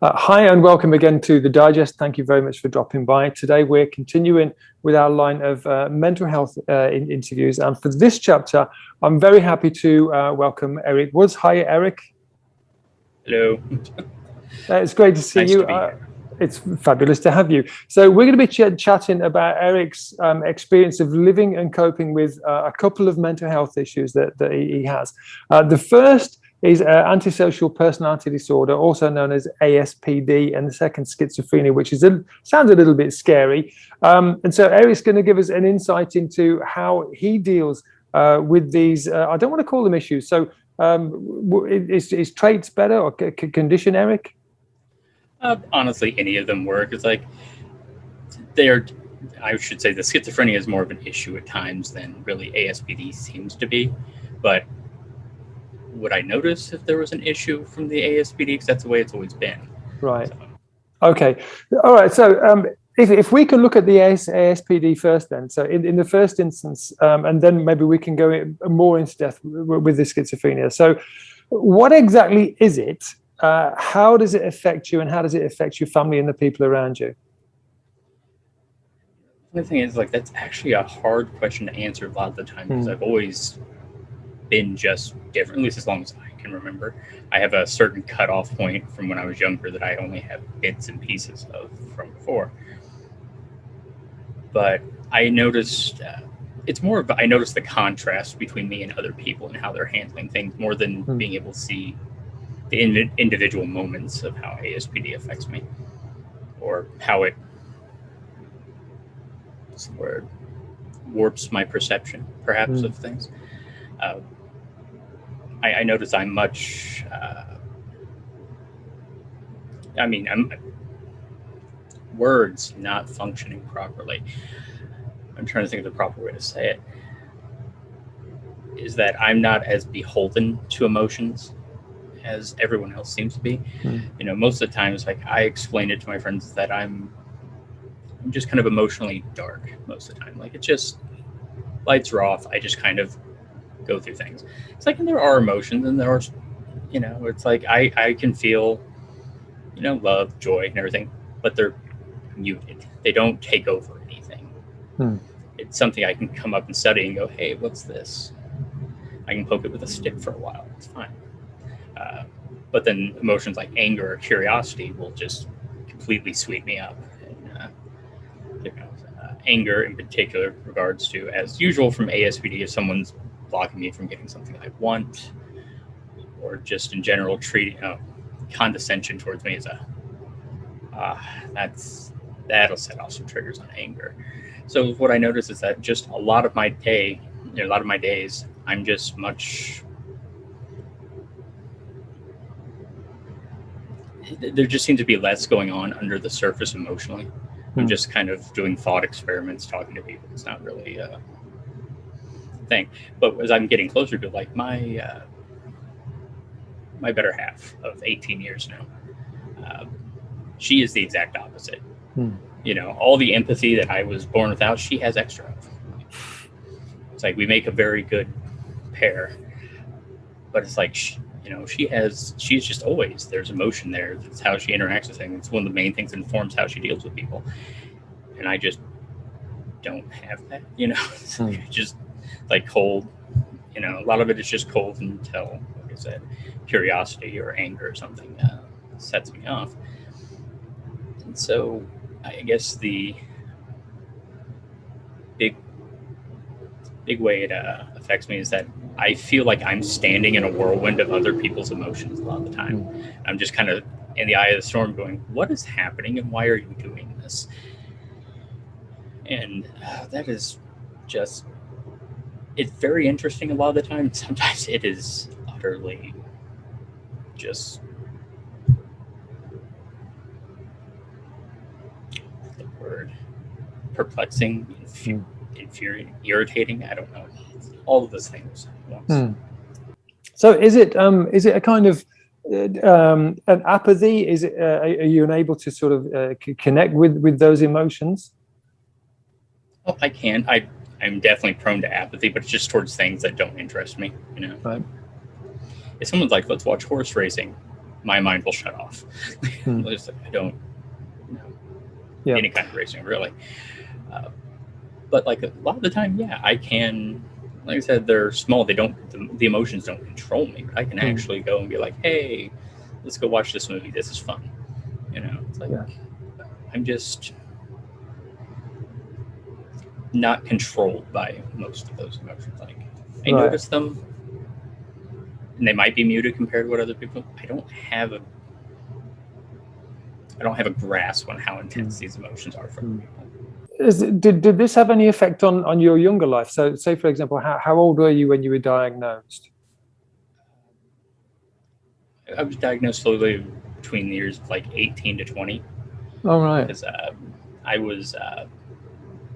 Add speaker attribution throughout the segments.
Speaker 1: Hi and welcome again to the Digest. Thank you very much for dropping by. Today we're continuing with our line of mental health interviews. And for this chapter, I'm very happy to welcome Eric Woods. Hi, Eric.
Speaker 2: Hello.
Speaker 1: It's great to see
Speaker 2: nice
Speaker 1: you.
Speaker 2: To be here.
Speaker 1: It's fabulous to have you. So we're going to be chatting about Eric's experience of living and coping with a couple of mental health issues that he has. The first is antisocial personality disorder, also known as ASPD, and the second, schizophrenia, which sounds a little bit scary. And so Eric's going to give us an insight into how he deals with these, I don't want to call them issues. So is traits better or condition, Eric?
Speaker 2: Honestly, any of them work. It's like I should say the schizophrenia is more of an issue at times than really ASPD seems to be. But would I notice if there was an issue from the ASPD? Because that's the way it's always been.
Speaker 1: Right. So. Okay. All right. So if we can look at the ASPD first then. So in the first instance, and then maybe we can go more into depth with the schizophrenia. So what exactly is it? How does it affect you, and how does it affect your family and the people around you?
Speaker 2: The thing is, that's actually a hard question to answer a lot of the time, because I've always been just different, at least as long as I can remember. I have a certain cutoff point from when I was younger that I only have bits and pieces of from before. But I noticed it's more of I noticed the contrast between me and other people and how they're handling things more than being able to see the individual moments of how ASPD affects me, or how it warps my perception, perhaps, of things. I notice I'm much. I'm words not functioning properly. I'm trying to think of the proper way to say it. Is that I'm not as beholden to emotions as everyone else seems to be. Most of the times, I explain it to my friends that I'm just kind of emotionally dark most of the time. It just lights are off. I just kind of go through things. It's and there are emotions, and there are, it's I can feel, love, joy, and everything, but they're muted. They don't take over anything. It's something I can come up and study and go, hey, what's this? I can poke it with a stick for a while. It's fine. But then emotions like anger or curiosity will just completely sweep me up. And, anger in particular regards to, as usual from ASPD, if someone's blocking me from getting something I want, or just in general treating condescension towards me as that'll set off some triggers on anger. So what I notice is that just a lot of my days, I'm just much. There just seems to be less going on under the surface emotionally. I'm just kind of doing thought experiments, talking to people. It's not really a thing. But as I'm getting closer to my better half of 18 years now, she is the exact opposite. All the empathy that I was born without, she has extra of. It's we make a very good pair. But it's she's just always, there's emotion there. That's how she interacts with things. It's one of the main things that informs how she deals with people. And I just don't have that, It's just cold, a lot of it is just cold until, like I said, curiosity or anger or something sets me off. And so I guess the big way it affects me is that I feel like I'm standing in a whirlwind of other people's emotions a lot of the time. I'm just kind of in the eye of the storm going, what is happening and why are you doing this? And that is just, it's very interesting a lot of the time. Sometimes it is utterly just, the word, perplexing, infuriating, irritating. I don't know. All of those things at once.
Speaker 1: So is it a kind of an apathy? Is it are you unable to sort of connect with those emotions?
Speaker 2: Oh, I can. I'm definitely prone to apathy, but it's just towards things that don't interest me.
Speaker 1: Right.
Speaker 2: If someone's like, let's watch horse racing, my mind will shut off. Just, I don't any kind of racing really. But like a lot of the time, I can. Like I said, they're small. They don't. The emotions don't control me. But I can actually go and be like, "Hey, let's go watch this movie. This is fun." It's like I'm just not controlled by most of those emotions. Like I notice them, and they might be muted compared to what other people. I don't have a grasp on how intense these emotions are for people.
Speaker 1: Did this have any effect on your younger life? So, say for example, how old were you when you were diagnosed?
Speaker 2: I was diagnosed slowly between the years of like 18 to 20.
Speaker 1: All right.
Speaker 2: Because I was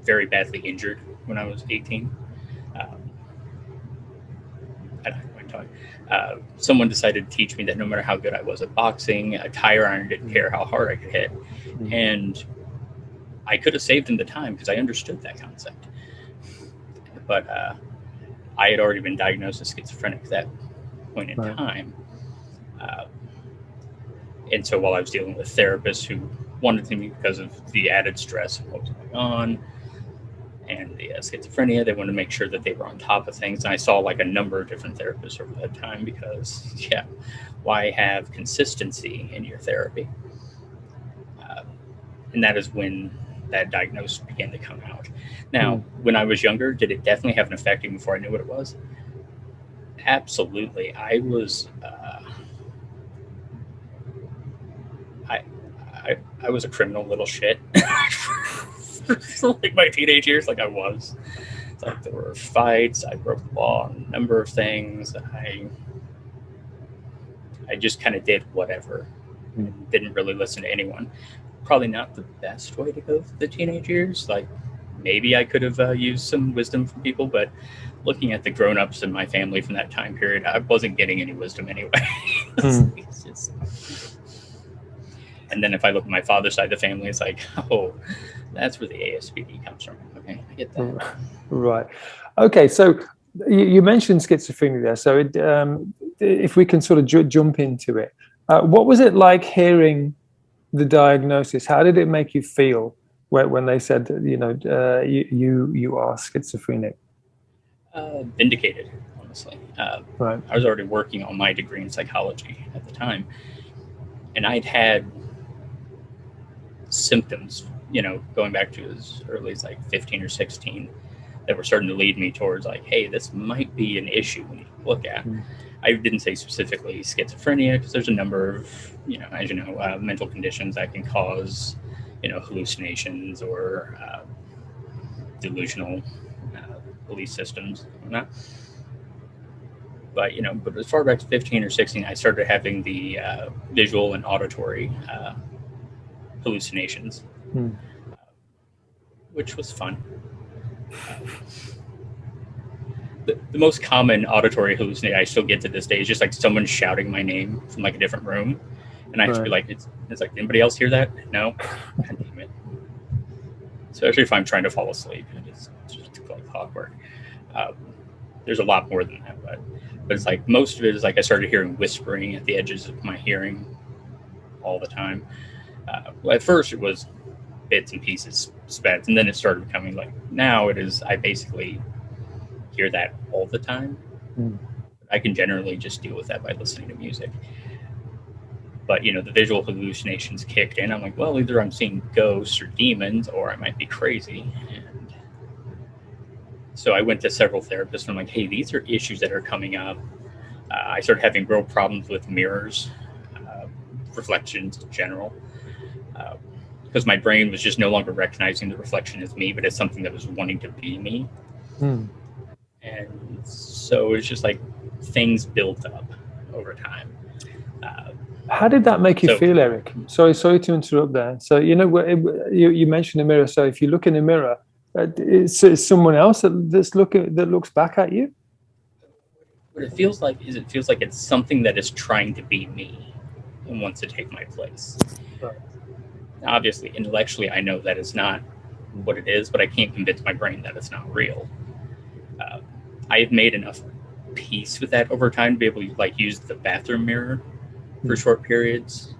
Speaker 2: very badly injured when I was 18. Someone decided to teach me that no matter how good I was at boxing, a tire iron didn't care how hard I could hit. And I could have saved them the time because I understood that concept. But I had already been diagnosed as schizophrenic at that point in time. And so while I was dealing with therapists who wanted to me because of the added stress of what was going on and the schizophrenia, they wanted to make sure that they were on top of things. And I saw like a number of different therapists over that time because, why have consistency in your therapy? And that is when that diagnosis began to come out. Now, when I was younger, did it definitely have an effect even before I knew what it was? Absolutely. I was... I was a criminal little shit for like my teenage years. Like I was. It's like there were fights. I broke the law on a number of things. I just kind of did whatever. And didn't really listen to anyone. Probably not the best way to go through the teenage years. Like maybe I could have used some wisdom from people, but looking at the grown-ups in my family from that time period, I wasn't getting any wisdom anyway. It's just... And then if I look at my father's side of the family, it's like, oh, that's where the ASPD comes from. Okay, I get that.
Speaker 1: Right. Okay, so you mentioned schizophrenia there. So if we can sort of jump into it, what was it like hearing the diagnosis? How did it make you feel when they said, you are schizophrenic?
Speaker 2: Vindicated, honestly.
Speaker 1: Right.
Speaker 2: I was already working on my degree in psychology at the time, and I'd had symptoms, going back to as early as like 15 or 16 that were starting to lead me towards like, hey, this might be an issue we need to look at. I didn't say specifically schizophrenia because there's a number of, as you know, mental conditions that can cause, hallucinations or delusional belief systems and whatnot. But as far back as 15 or 16, I started having the visual and auditory hallucinations, which was fun. The most common auditory hallucination I still get to this day is just like someone shouting my name from like a different room, and I have to be like, it's like, anybody else hear that? No. God damn it. Especially if I'm trying to fall asleep, it's just like clockwork. There's a lot more than that, but it's like most of it is like I started hearing whispering at the edges of my hearing all the time. Well, at first it was bits and pieces, spats, and then it started becoming like, now it is, I basically hear that all the time. I can generally just deal with that by listening to music. But, the visual hallucinations kicked in. I'm like, well, either I'm seeing ghosts or demons, or I might be crazy. And so I went to several therapists, and I'm like, hey, these are issues that are coming up. I started having real problems with mirrors, reflections in general. Because my brain was just no longer recognizing the reflection as me, but as something that was wanting to be me. And so it's just like things built up over time.
Speaker 1: How did that make you feel, Eric? Sorry to interrupt there. So, you mentioned a mirror. So if you look in a mirror, it's someone else that looks back at you?
Speaker 2: What it feels like is it's something that is trying to be me and wants to take my place.
Speaker 1: Right.
Speaker 2: Obviously, intellectually, I know that is not what it is, but I can't convince my brain that it's not real. I have made enough peace with that over time to be able to use the bathroom mirror for short periods.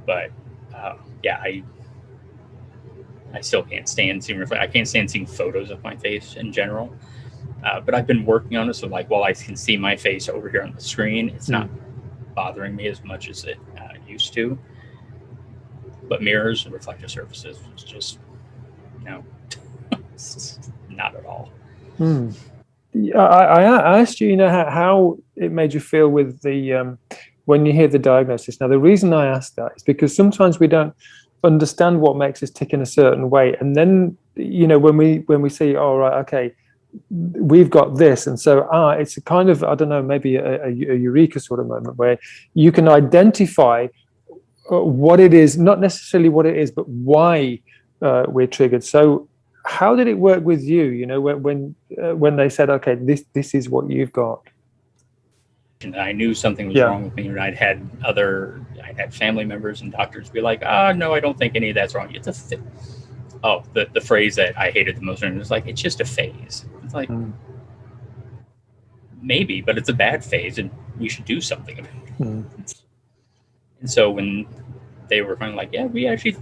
Speaker 2: But yeah, I still can't stand seeing I can't stand seeing photos of my face in general. But I've been working on it, so like while I can see my face over here on the screen, it's not bothering me as much as it used to. But mirrors and reflective surfaces was just no, not at all.
Speaker 1: I asked you, how it made you feel with the when you hear the diagnosis. Now, the reason I asked that is because sometimes we don't understand what makes us tick in a certain way, and then when we see, oh right, okay, we've got this, and so it's a kind of, I don't know, maybe a eureka sort of moment where you can identify what it is, not necessarily what it is, but why we're triggered. So how did it work with you, when they said, okay, this is what you've got?
Speaker 2: I knew something was wrong with me, and I'd had family members and doctors be like, no, I don't think any of that's wrong. It's the phrase that I hated the most was like, it's just a phase. It's like, maybe, but it's a bad phase and you should do something about it. And so when they were kind of like, yeah, we actually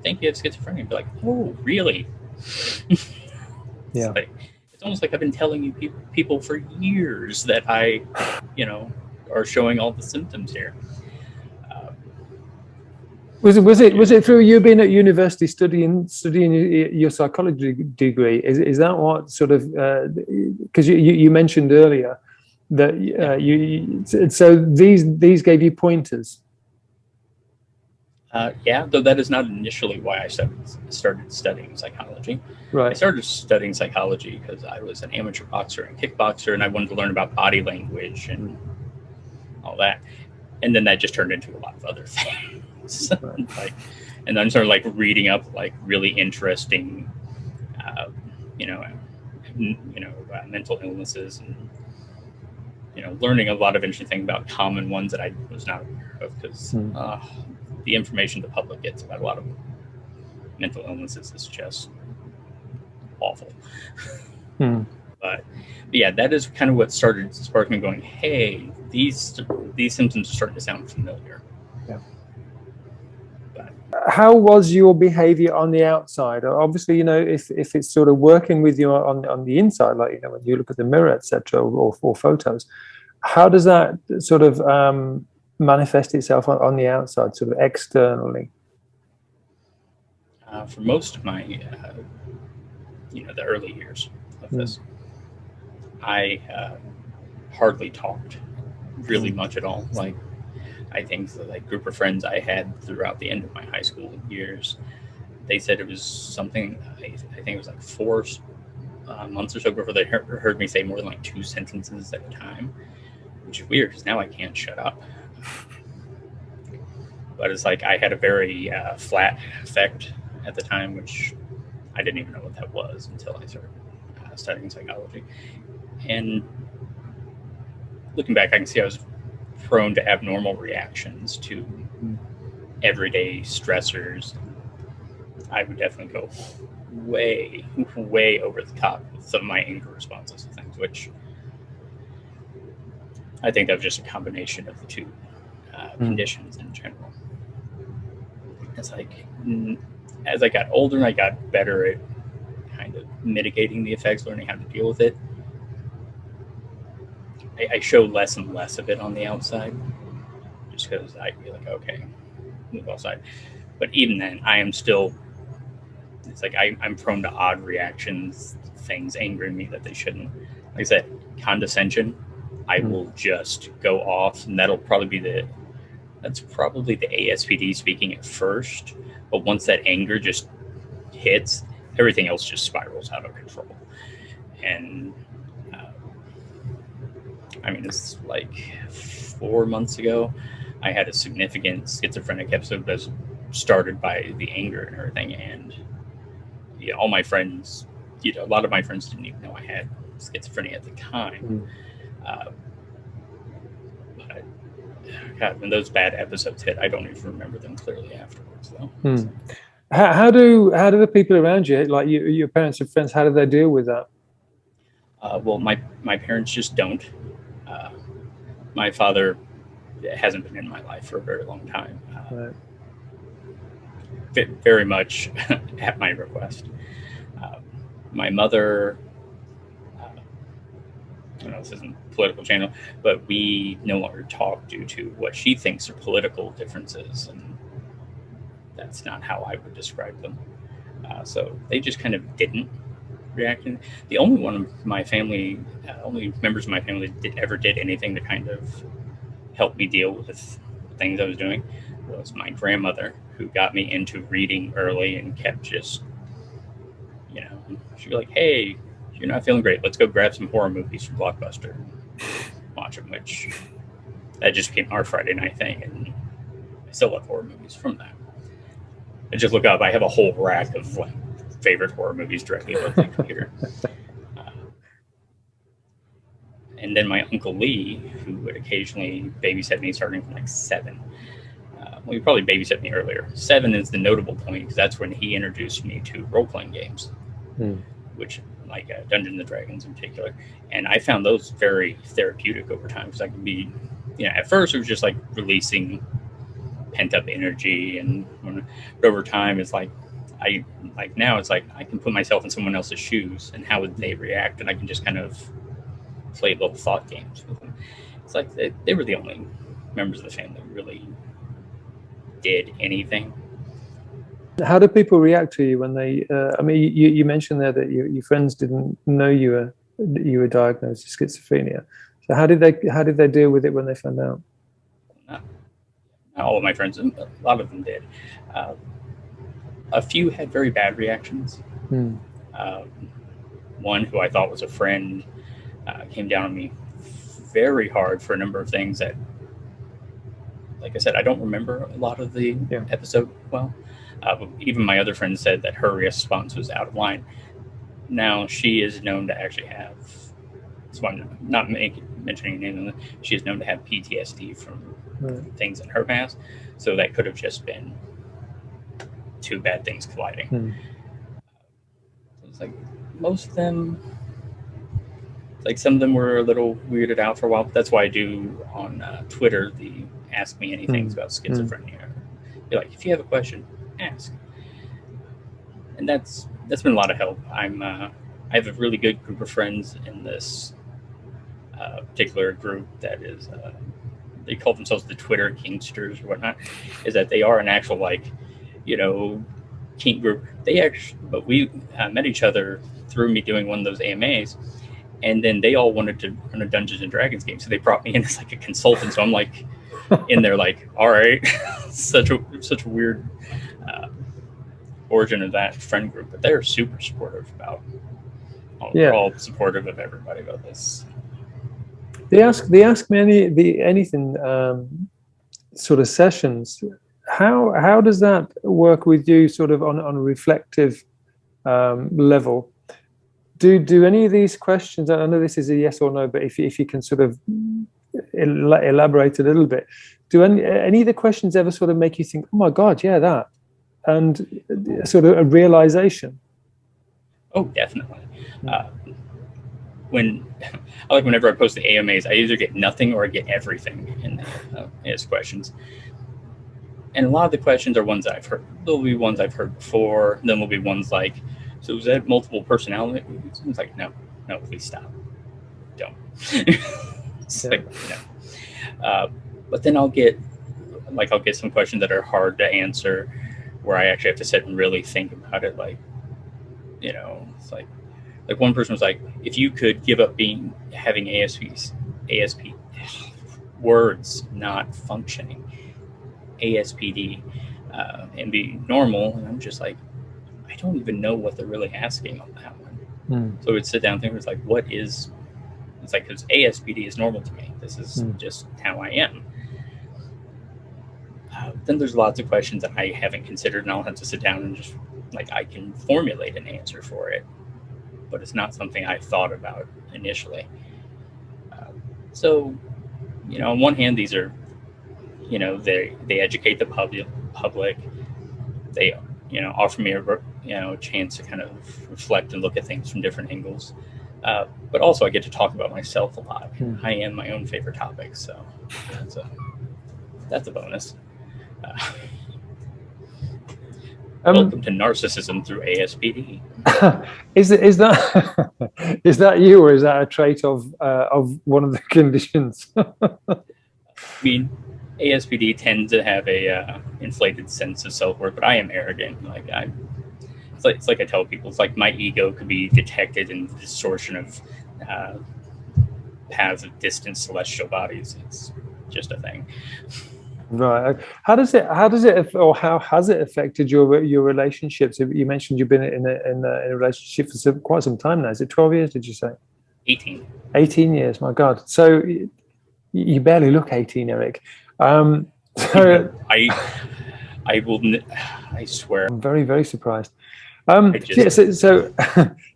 Speaker 2: think you have schizophrenia, I'd be like, oh, really?
Speaker 1: Yeah.
Speaker 2: It's almost like I've been telling you people for years that I, are showing all the symptoms here.
Speaker 1: Was it through you being at university studying your psychology degree? Is that what sort of, because you mentioned earlier that so these gave you pointers?
Speaker 2: Yeah, though that is not initially why I started studying psychology.
Speaker 1: Right.
Speaker 2: I started studying psychology because I was an amateur boxer and kickboxer, and I wanted to learn about body language and all that. And then that just turned into a lot of other things. And then started like reading up like really interesting, mental illnesses, and learning a lot of interesting things about common ones that I was not aware of, because the information the public gets about a lot of mental illnesses is just awful. But yeah, that is kind of what started sparking me going, hey, these symptoms are starting to sound familiar.
Speaker 1: Yeah. How was your behavior on the outside? Obviously, if it's sort of working with you on the inside, like when you look at the mirror, etc., or photos, how does that sort of manifest itself on the outside, sort of externally?
Speaker 2: For most of my, the early years of this, I hardly talked really much at all. Like, I think the group of friends I had throughout the end of my high school years, they said it was something, I think it was like 4 months or so before they heard me say more than 2 sentences at a time, which is weird because now I can't shut up. But it's like I had a very flat affect at the time, which I didn't even know what that was until I started studying psychology. And looking back, I can see I was prone to abnormal reactions to everyday stressors. I would definitely go way, way over the top with some of my anger responses to things, which I think that was just a combination of the two conditions in general. It's like, as I got older and I got better at kind of mitigating the effects, learning how to deal with it, I show less and less of it on the outside, just because I'd be like, okay, move outside. But even then, I am still, it's like I'm prone to odd reactions, things angering me that they shouldn't. Like I said, condescension, I will just go off, and that's probably the ASPD speaking at first. But once that anger just hits, everything else just spirals out of control. And it's like 4 months ago, I had a significant schizophrenic episode that was started by the anger and everything. And all my friends, a lot of my friends didn't even know I had schizophrenia at the time. But God, when those bad episodes hit, I don't even remember them clearly afterwards, though.
Speaker 1: How do the people around you, like your parents and friends, how do they deal with that?
Speaker 2: Well, my parents just don't. My father it hasn't been in my life for a very long time.
Speaker 1: Right.
Speaker 2: Very much at my request. My mother, I know this isn't a political channel, but we no longer talk due to what she thinks are political differences, and that's not how I would describe them. So they just kind of didn't react. The only one of my family, only members of my family that ever did anything to kind of help me deal with things I was doing was my grandmother, who got me into reading early and kept just, she'd be like, hey, you're not feeling great. Let's go grab some horror movies from Blockbuster and watch them, which that just became our Friday night thing. And I still love horror movies from that. I just look up, I have a whole rack of like favorite horror movies directly above the computer. And then my Uncle Lee, who would occasionally babysit me starting from like 7. Well, he probably babysat me earlier. 7 is the notable point because that's when he introduced me to role-playing games, which like Dungeons and Dragons in particular. And I found those very therapeutic over time because I could be, at first it was just like releasing pent-up energy, but over time it's like now it's like I can put myself in someone else's shoes and how would they react, and I can just kind of play little thought games with them. It's like they were the only members of the family who really did anything.
Speaker 1: How do people react to you when they? I mean, you mentioned there that your friends didn't know you were diagnosed with schizophrenia. So how did they deal with it when they found out?
Speaker 2: Not all of my friends, a lot of them did. A few had very bad reactions. One who I thought was a friend came down on me very hard for a number of things that, like I said, I don't remember a lot of the episode well. But even my other friend said that her response was out of line. Now, she is known to actually have, so I'm not mentioning names, she is known to have PTSD from things in her past. So that could have just been two bad things colliding. It's like most of them, like some of them were a little weirded out for a while. But that's why I do on Twitter the Ask Me Anything about schizophrenia. Be like, if you have a question, ask. And that's been a lot of help. I have a really good group of friends in this particular group that is they call themselves the Twitter Kingsters or whatnot. Is that they are an actual kink group. But we met each other through me doing one of those AMAs, and then they all wanted to run a Dungeons and Dragons game, so they brought me in as like a consultant. So I'm like in there, like, all right, such a weird origin of that friend group, but they're super supportive about. They're all supportive of everybody about this.
Speaker 1: They ask me anything sort of sessions. How does that work with you, sort of on a reflective level? Do any of these questions? I know this is a yes or no, but if you can sort of elaborate a little bit, do any of the questions ever sort of make you think, oh my God, yeah, that, and sort of a realization? Oh,
Speaker 2: definitely. Whenever I post the AMAs, I either get nothing or I get everything in his questions. And a lot of the questions are ones that I've heard. There'll be ones I've heard before. Then there'll be ones like, so is that multiple personality? It's like, no, please stop. Don't. Like, no. But then I'll get some questions that are hard to answer where I actually have to sit and really think about it. Like, it's like one person was like, if you could give up having ASP words not functioning, ASPD, and be normal, and I'm just like, I don't even know what they're really asking on that one. So we'd sit down and think, it's like, it's like, because ASPD is normal to me. This is just how I am. Then there's lots of questions that I haven't considered, and I'll have to sit down and just, like, I can formulate an answer for it, but it's not something I thought about initially. So, on one hand, these are, they educate the public. They, offer me a chance to kind of reflect and look at things from different angles. But also I get to talk about myself a lot. I am my own favorite topic. So that's a bonus.
Speaker 1: Um,
Speaker 2: Welcome to narcissism through ASPD.
Speaker 1: is that is that you, or is that a trait of one of the conditions?
Speaker 2: I mean, ASPD tends to have a inflated sense of self-worth, but I am arrogant. Like it's like I tell people, it's like my ego could be detected in the distortion of paths of distant celestial bodies. It's just a thing.
Speaker 1: Right. How does it, or how has it affected your relationships? You mentioned you've been in a relationship for quite some time now. Is it 12 years? Did you say?
Speaker 2: 18.
Speaker 1: 18 years. My God. So you barely look 18, Eric.
Speaker 2: So I will. I swear.
Speaker 1: I'm very, very surprised.
Speaker 2: Just,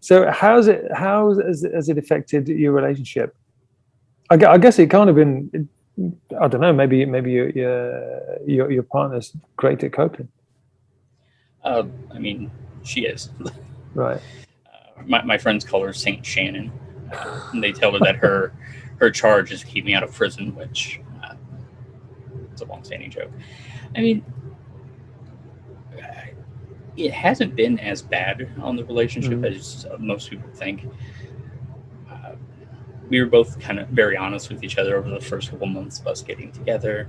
Speaker 1: So how has it affected your relationship? I guess it kind of been. I don't know. Maybe your partner's great at coping.
Speaker 2: I mean, she is.
Speaker 1: Right.
Speaker 2: My friends call her Saint Shannon. And they tell her that her charge is to keep me out of prison, which it's a long-standing joke. I mean, it hasn't been as bad on the relationship as most people think. We were both kind of very honest with each other over the first couple months of us getting together,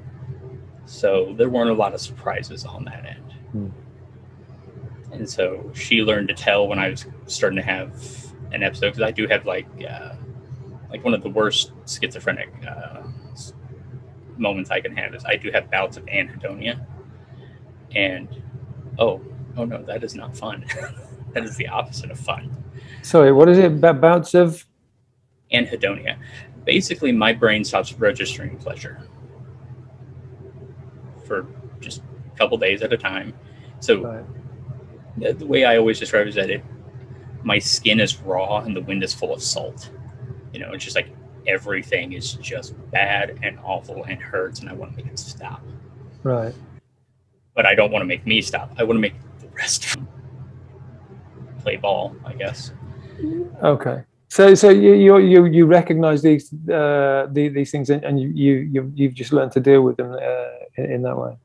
Speaker 2: so there weren't a lot of surprises on that end. And so she learned to tell when I was starting to have an episode, because I do have like one of the worst schizophrenic moments I can have is I do have bouts of anhedonia, and oh no, that is not fun. That is the opposite of fun.
Speaker 1: Sorry, what is it? Bouts of
Speaker 2: anhedonia. Basically, my brain stops registering pleasure for just a couple days at a time. So right. The way I always describe it is that my skin is raw and the wind is full of salt. You know, it's just like everything is just bad and awful and hurts, and I want to make it stop.
Speaker 1: Right.
Speaker 2: But I don't want to make me stop. I want to make the rest play ball, I guess.
Speaker 1: Okay. So you recognize these things, and you've just learned to deal with them in that way.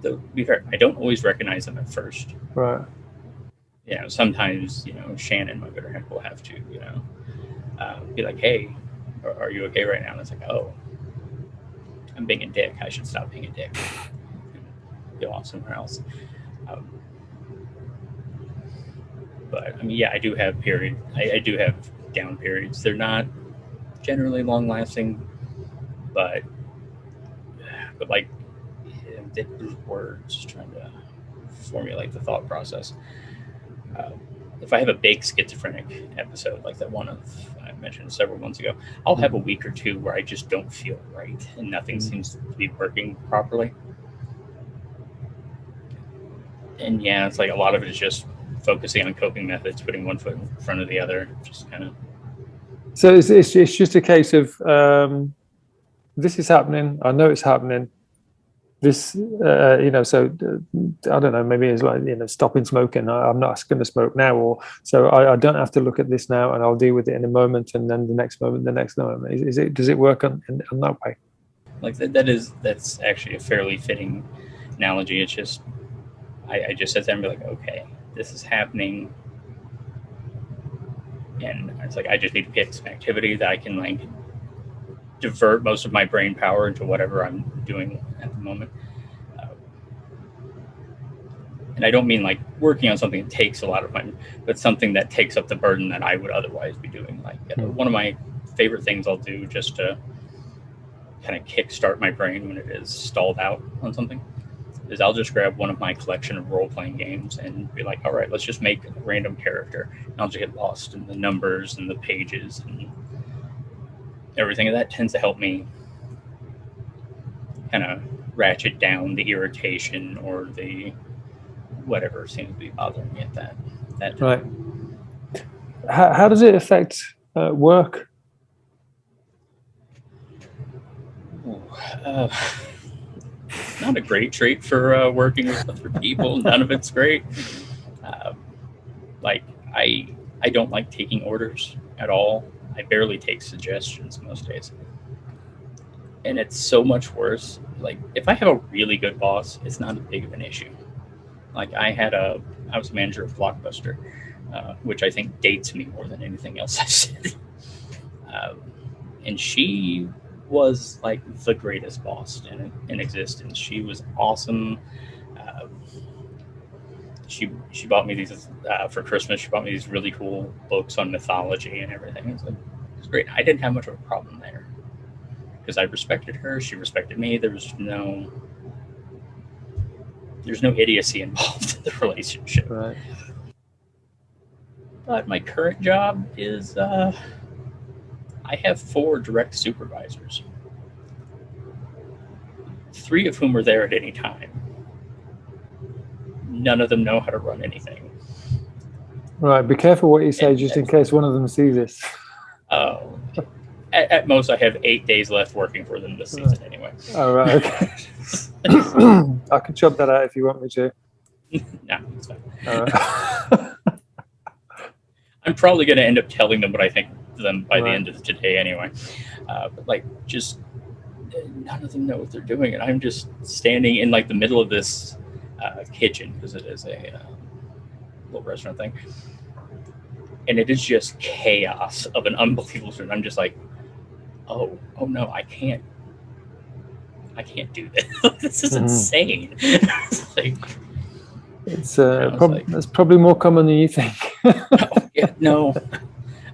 Speaker 2: To be fair, I don't always recognize them at first.
Speaker 1: Right.
Speaker 2: You know, sometimes Shannon, my better half, will have to be like, "Hey, are you okay right now?" And it's like, "Oh, I'm being a dick. I should stop being a dick. Go off somewhere else." But I mean, yeah, I do have periods. I do have down periods. They're not generally long lasting, but like, words, trying to formulate the thought process. If I have a big schizophrenic episode like that one I mentioned several months ago, I'll have a week or two where I just don't feel right and nothing seems to be working properly. And yeah, it's like a lot of it is just focusing on coping methods, putting one foot in front of the other, just kind of.
Speaker 1: So it's just a case of this is happening. I know it's happening. This, so I don't know. Maybe it's like stopping smoking. I'm not going to smoke now, or so I don't have to look at this now, and I'll deal with it in a moment, and then the next moment. Does it work on that way?
Speaker 2: Like that's actually a fairly fitting analogy. It's just I just sit there and be like, okay, this is happening, and it's like I just need to pick some activity that I can like divert most of my brain power into whatever I'm doing at the moment. And I don't mean like working on something that takes a lot of time, but something that takes up the burden that I would otherwise be doing. Like one of my favorite things I'll do just to kind of kickstart my brain when it is stalled out on something is I'll just grab one of my collection of role-playing games and be like, all right, let's just make a random character. And I'll just get lost in the numbers and the pages and everything. And that tends to help me kind of ratchet down the irritation or the whatever seems to be bothering me at that
Speaker 1: right. How does it affect work?
Speaker 2: Not a great trait for working with other people. None of it's great. Like I don't like taking orders at all. I barely take suggestions most days. And it's so much worse like if I have a really good boss, it's not as big of an issue. Like I was a manager of Blockbuster, which I think dates me more than anything else I said. Um, and she was like the greatest boss in existence. She was awesome. Uh, she bought me these for Christmas. She bought me these really cool books on mythology and everything. It was great. I didn't have much of a problem there because I respected her. She respected me. There's no idiocy involved in the relationship.
Speaker 1: Right.
Speaker 2: But my current job is I have 4 direct supervisors, 3 of whom are there at any time. None of them know how to run anything.
Speaker 1: Right. Be careful what you say, just in case one of them sees this.
Speaker 2: Oh, at most, I have 8 days left working for them this season anyway.
Speaker 1: Oh, right. Okay. I can chop that out if you want me to.
Speaker 2: No, it's fine.
Speaker 1: All right.
Speaker 2: I'm probably going to end up telling them what I think to them by the end of today anyway. But like, just none of them know what they're doing, and I'm just standing in like the middle of this kitchen because it is a little restaurant thing, and it is just chaos of an unbelievable sort. I'm just like, oh no, I can't do this. This is insane. It's like,
Speaker 1: it's probably more common than you think.
Speaker 2: no,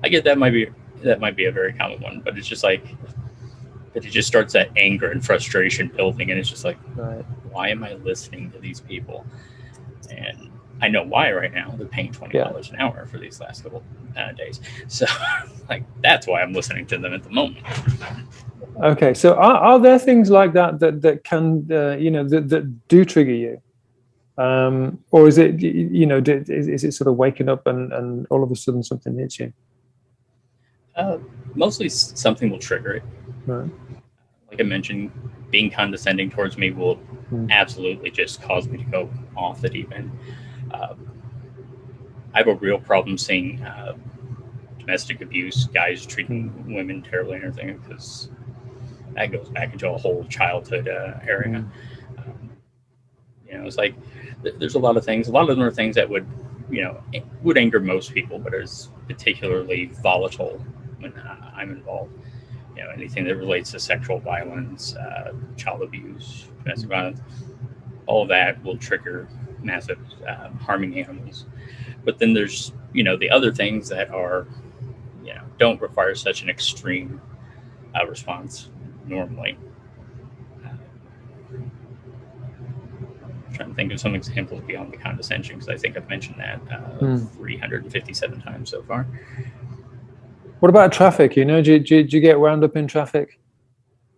Speaker 2: I get that might be a very common one, but it's just like, but it just starts that anger and frustration building, and it's just like, why am I listening to these people? And I know why right now. They're paying $20 an hour for these last couple days, so like that's why I'm listening to them at the moment.
Speaker 1: Okay, so are there things like that can that do trigger you, or is it is it sort of waking up and all of a sudden something hits you?
Speaker 2: Mostly something will trigger it.
Speaker 1: Right.
Speaker 2: Like I mentioned, being condescending towards me will absolutely just cause me to go off the deep end. I have a real problem seeing domestic abuse, guys treating women terribly and everything, because that goes back into a whole childhood area. It's like there's a lot of things. A lot of them are things that would anger most people, but is particularly volatile when I'm involved. Anything that relates to sexual violence, child abuse, domestic violence, all of that will trigger massive harming animals. But then there's the other things that are don't require such an extreme response normally. I'm trying to think of some examples beyond the condescension, because I think I've mentioned that 357 times so far. What
Speaker 1: about traffic? Do you get wound up in traffic?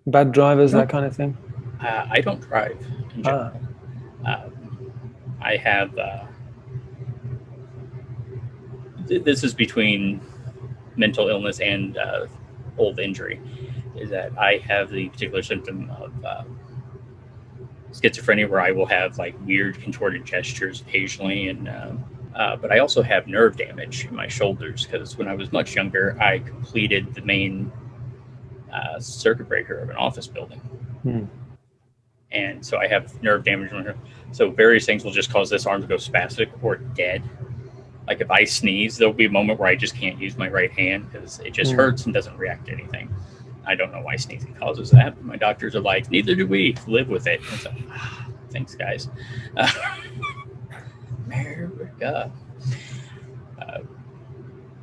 Speaker 1: Bad drivers, that kind of thing?
Speaker 2: I don't drive in general. I have this is between mental illness and old injury, is that I have the particular symptom of schizophrenia, where I will have like weird contorted gestures occasionally, and but I also have nerve damage in my shoulders, because when I was much younger, I completed the main circuit breaker of an office building. And so I have nerve damage. So various things will just cause this arm to go spastic or dead. Like if I sneeze, there'll be a moment where I just can't use my right hand because it just hurts and doesn't react to anything. I don't know why sneezing causes that. My doctors are like, neither do we. Live with it. And so, thanks, guys. America.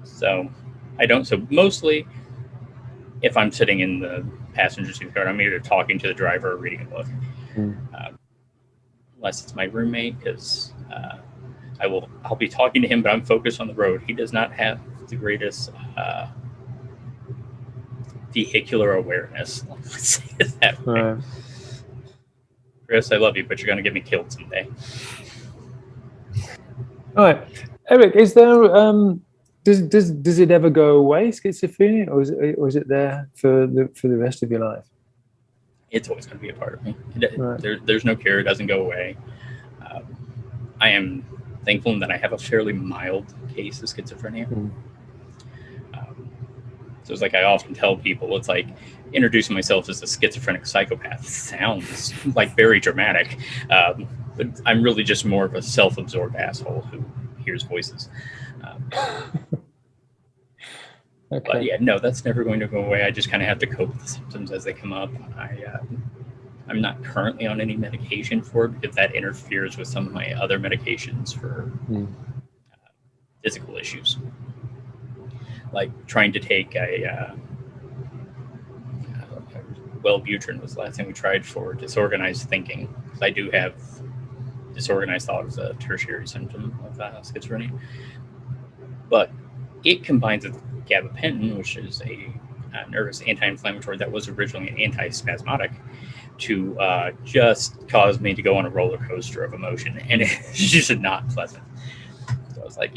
Speaker 2: So I don't. So mostly, if I'm sitting in the passenger seat of the car, I'm either talking to the driver or reading a book. Unless it's my roommate, because I'll be talking to him, but I'm focused on the road. He does not have the greatest vehicular awareness. Let's say it that way. Chris, I love you, but you're going to get me killed someday.
Speaker 1: All right, Eric, is there does it ever go away, schizophrenia, or is it there for the rest of your life?
Speaker 2: It's always going to be a part of me. There's no cure. It doesn't go away. I am thankful that I have a fairly mild case of schizophrenia. So it's like I often tell people, it's like introducing myself as a schizophrenic psychopath sounds like very dramatic, but I'm really just more of a self-absorbed asshole who hears voices.
Speaker 1: Okay.
Speaker 2: But yeah, no, that's never going to go away. I just kind of have to cope with the symptoms as they come up. I'm not currently on any medication for it because that interferes with some of my other medications for physical issues, like trying to take a Wellbutrin was the last thing we tried for disorganized thinking, because I do have disorganized thought as a tertiary symptom of schizophrenia. But it combines with gabapentin, which is a nervous anti-inflammatory that was originally an antispasmodic, to just cause me to go on a roller coaster of emotion, and it's just not pleasant. So I was like,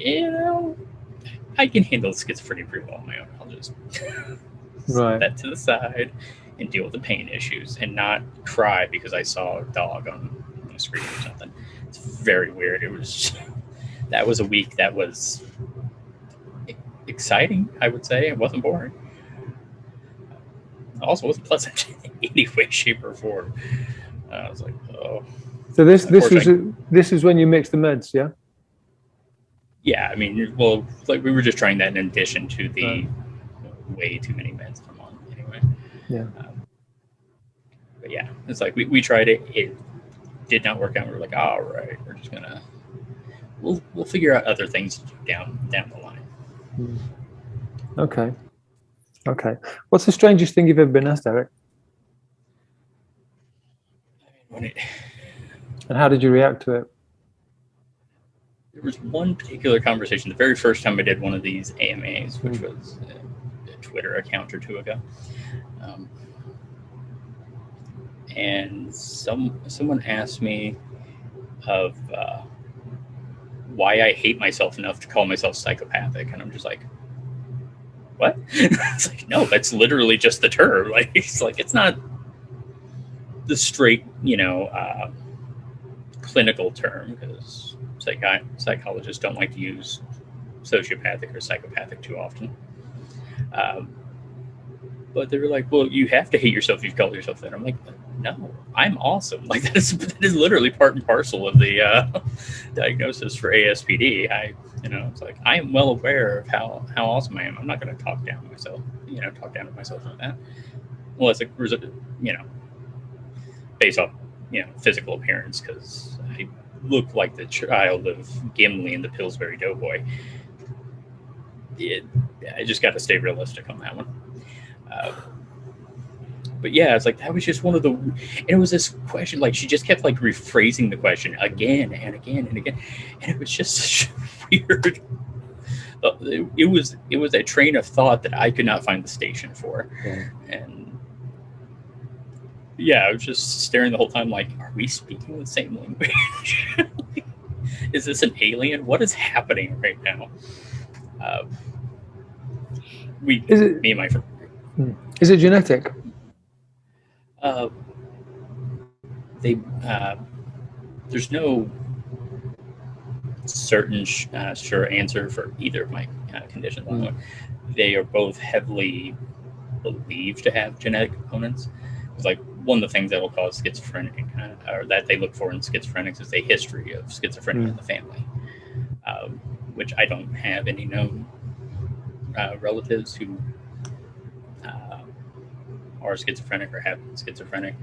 Speaker 2: I can handle schizophrenia pretty well on my own. I'll just set that to the side and deal with the pain issues and not cry because I saw a dog on the screen or something. It's very weird. That was a week that was exciting, I would say. It wasn't boring. Also wasn't pleasant in any way, shape, or form. I was like, oh.
Speaker 1: So this is when you mix the meds, yeah?
Speaker 2: Yeah, I mean, well, like we were just trying that in addition to the way too many meds I'm on anyway.
Speaker 1: Yeah.
Speaker 2: But yeah, it's like we tried it. It did not work out. We were like, all right, we're just gonna we'll figure out other things down the line.
Speaker 1: Okay. What's the strangest thing you've ever been asked, Eric? And how did you react to it?
Speaker 2: There was one particular conversation, the very first time I did one of these AMAs, which was a Twitter account or two ago. And someone asked me of why I hate myself enough to call myself psychopathic. And I'm just like, what? It's like, no, that's literally just the term. Like, it's not the straight, clinical term, because psychologists don't like to use sociopathic or psychopathic too often. But they were like, well, you have to hate yourself if you call yourself that. I'm like, no, I'm awesome. Like, that is literally part and parcel of the diagnosis for ASPD. It's like, I am well aware of how awesome I am. I'm not going to talk down to myself, like that. Unless it was, based off, physical appearance, because I look like the child of Gimli in the Pillsbury Doughboy. I just got to stay realistic on that one. But yeah, it's like, that was just one of the, and it was this question, like, she just kept like rephrasing the question again and again and again, and it was just such weird. It was a train of thought that I could not find the station for, and yeah, I was just staring the whole time, like, are we speaking the same language? Is this an alien? What is happening right now? Me and my friend.
Speaker 1: Is it genetic?
Speaker 2: There's no certain sure answer for either of my conditions. They are both heavily believed to have genetic components. It's like one of the things that will cause schizophrenia, or that they look for in schizophrenics, is a history of schizophrenia in the family, which I don't have any known relatives who are schizophrenic or have been schizophrenic.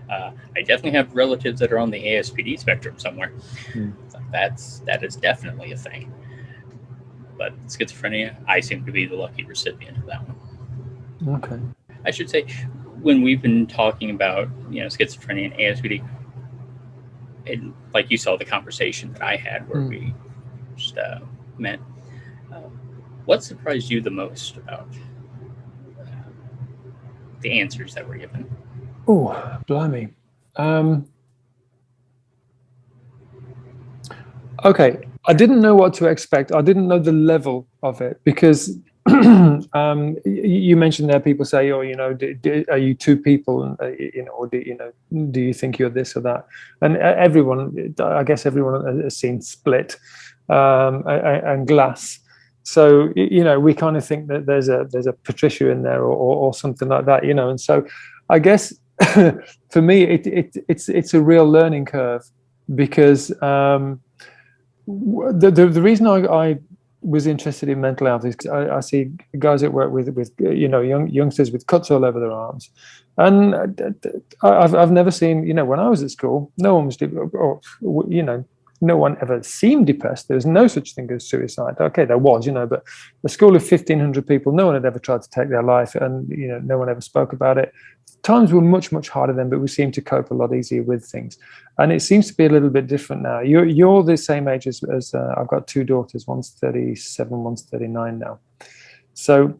Speaker 2: I definitely have relatives that are on the ASPD spectrum somewhere. So that is definitely a thing. But schizophrenia, I seem to be the lucky recipient of that one.
Speaker 1: Okay.
Speaker 2: I should say, when we've been talking about schizophrenia and ASPD, and like you saw the conversation that I had where we just met, what surprised you the most about the answers that were given?
Speaker 1: Oh, blimey. Okay, I didn't know what to expect. I didn't know the level of it, because you mentioned there people say, oh, are you two people, or do you think you're this or that? And I guess everyone has seen Split and Glass. So we kind of think that there's a Patricia in there or something like that, and so I guess for me it's a real learning curve, because the reason I was interested in mental health is 'cause I see guys at work with youngsters with cuts all over their arms, and I've never seen, when I was at school, no one was, no one ever seemed depressed. There was no such thing as suicide. Okay, there was, but a school of 1,500 people, no one had ever tried to take their life, and no one ever spoke about it. Times were much, much harder then, but we seem to cope a lot easier with things. And it seems to be a little bit different now. You're the same age as I've got two daughters. One's 37, one's 39 now. So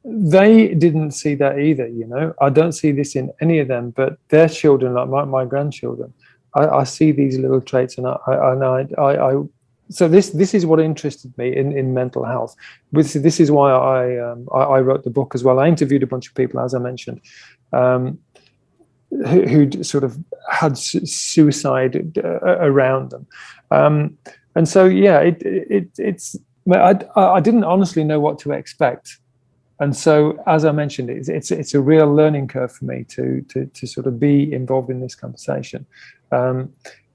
Speaker 1: they didn't see that either. I don't see this in any of them, but their children, like my grandchildren, I see these little traits, and so this is what interested me in mental health. This is why I wrote the book as well. I interviewed a bunch of people, as I mentioned, who sort of had suicide around them, and so it's I didn't honestly know what to expect. And so, as I mentioned, it's a real learning curve for me to sort of be involved in this conversation. And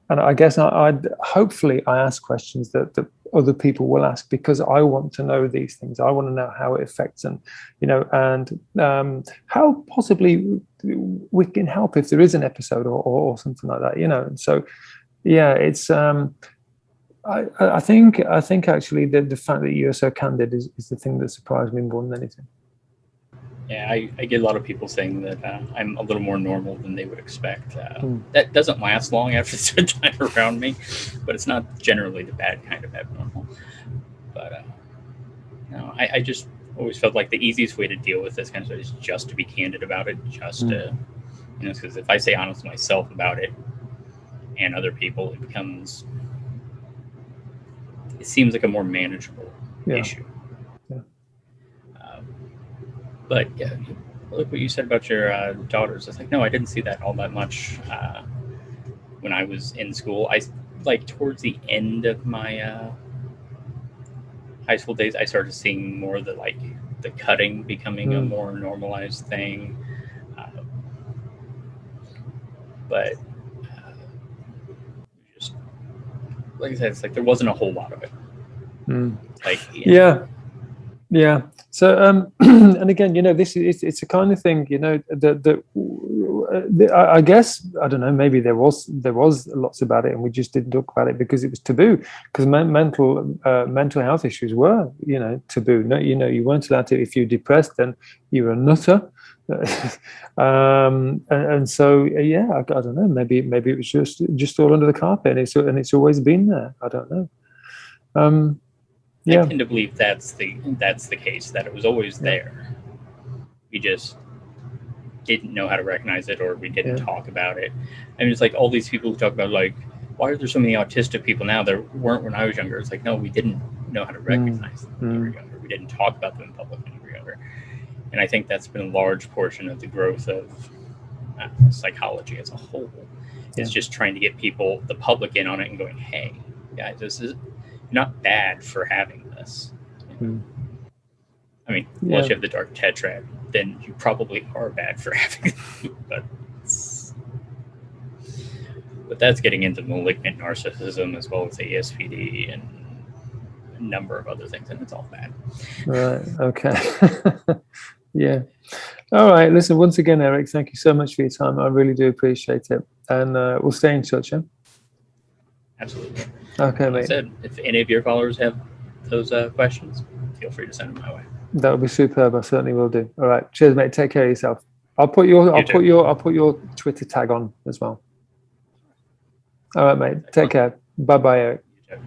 Speaker 1: I guess I'd hopefully I ask questions that other people will ask, because I want to know these things. I want to know how it affects them, and how possibly we can help if there is an episode or something like that, And so, yeah, it's. I think actually the fact that you're so candid is the thing that surprised me more than anything.
Speaker 2: Yeah, I get a lot of people saying that I'm a little more normal than they would expect. That doesn't last long after the time around me, but it's not generally the bad kind of abnormal. But no, I just always felt like the easiest way to deal with this kind of stuff is just to be candid about it, just to, because if I say honest to myself about it and other people, it seems like a more manageable issue. But yeah, look what you said about your daughters. It's like, no, I didn't see that all that much when I was in school. Towards the end of my high school days, I started seeing more of the cutting becoming a more normalized thing. But just like I said, it's like there wasn't a whole lot of it.
Speaker 1: Yeah. So, and again, it's a kind of thing, I guess, I don't know, maybe there was lots about it and we just didn't talk about it because it was taboo, because mental health issues were, taboo. No, you weren't allowed to. If you're depressed, then you were a nutter. And so, yeah, I don't know, maybe it was just all under the carpet, and it's always been there. I don't know.
Speaker 2: I tend to believe that's the case, that it was always there. We just didn't know how to recognize it, or we didn't talk about it. I mean, it's like all these people who talk about, like, why are there so many autistic people now? There weren't when I was younger. It's like, no, we didn't know how to recognize them when we were younger. We didn't talk about them in public when we were younger. And I think that's been a large portion of the growth of psychology as a whole. It's just trying to get people, the public, in on it and going, hey, guys, this is not bad for having this. I mean, unless you have the dark tetrad, then you probably are bad for having it. But that's getting into malignant narcissism as well as ASPD and a number of other things, and it's all bad.
Speaker 1: Right. Okay. Yeah. All right. Listen, once again, Eric, thank you so much for your time. I really do appreciate it. And we'll stay in touch, yeah?
Speaker 2: Absolutely.
Speaker 1: Okay,
Speaker 2: like
Speaker 1: mate.
Speaker 2: I said, if any of your followers have those questions, feel free to send them my way.
Speaker 1: That would be superb. I certainly will do. All right. Cheers, mate. Take care of yourself. I'll put your Twitter tag on as well. All right, mate. Take care. Bye-bye, Eric.
Speaker 2: You too.